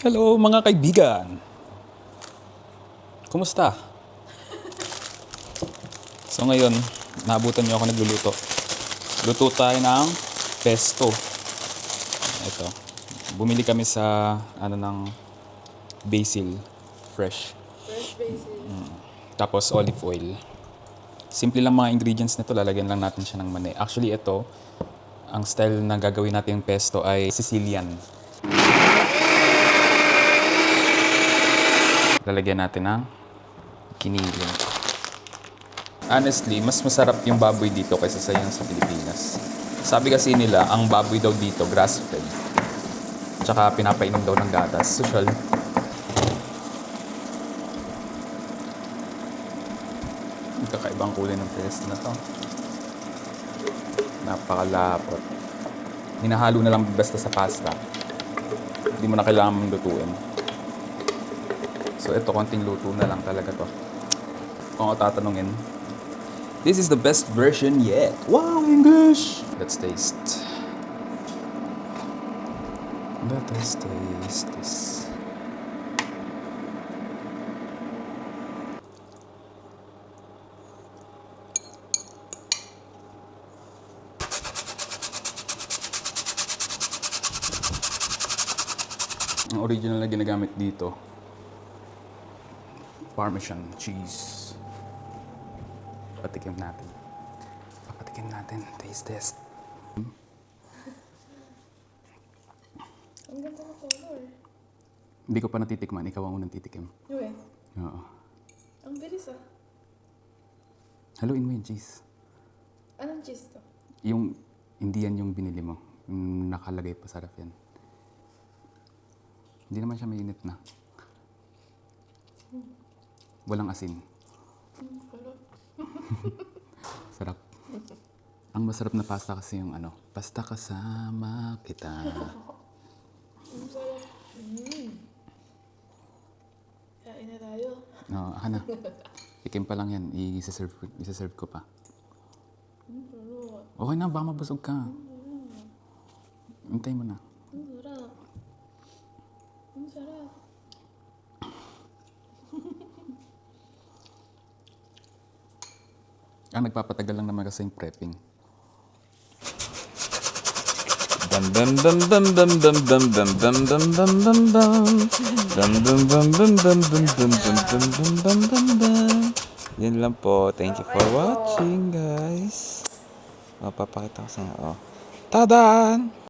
Hello mga kaibigan! Kumusta? So ngayon, naabutan niyo ako nagluluto. Luto tayo ng pesto. Ito. Bumili kami sa ng basil. Fresh. Fresh basil. Tapos olive oil. Simple lang mga ingredients nito. Lalagyan lang natin siya ng mani. Actually ito, ang style na gagawin natin yung pesto ay Sicilian. Lalagyan natin ng kiniling. Honestly, mas masarap yung baboy dito kaysa sa yung sa Pilipinas. Sabi kasi nila, ang baboy daw dito, grass-fed. Tsaka pinapainom daw ng gatas. Social. Ang kakaibang kulay ng pesto na to. Napakalapot. Hinahalo na lang basta sa pasta. Hindi mo na kailangan lutuin. So ito, konting luto na lang talaga to. Kung ako tatanungin, this is the best version yet. Wow, English! Let's taste. Let us taste this. Ang original na ginagamit dito, Parmesan cheese. Patikim natin. Papatikim natin. Taste test. Ang ganda ng color. Hindi ko pa natitikman. Ikaw ang unang titikim. Uy, Oo. ang bilis ah. Haluin mo yung cheese. Anong cheese to? Yung hindi yan yung binili mo. Yung nakalagay pa sa ref yan. Hindi naman siya mainit na. Walang asin. Sarap. Ang masarap na pasta kasi yung pasta kasama kita. Ang sarap. Kain na tayo. No, aka na. Tikim pa lang yan. Isa-serve ko pa. Okay na, baka mabusog ka. Hintay mo na. Ang sarap. Ang sarap. Ang nagpapatagal lang naman kasi yung prepping. Dun dun dun dun dun dun dun dun dun dun dun dun dun. Dun dun dun dun dun dun dun dun dun dun dun dun dun. Yun lang po. Thank you for watching, guys. Papakita ko sa inyo. Tadaan!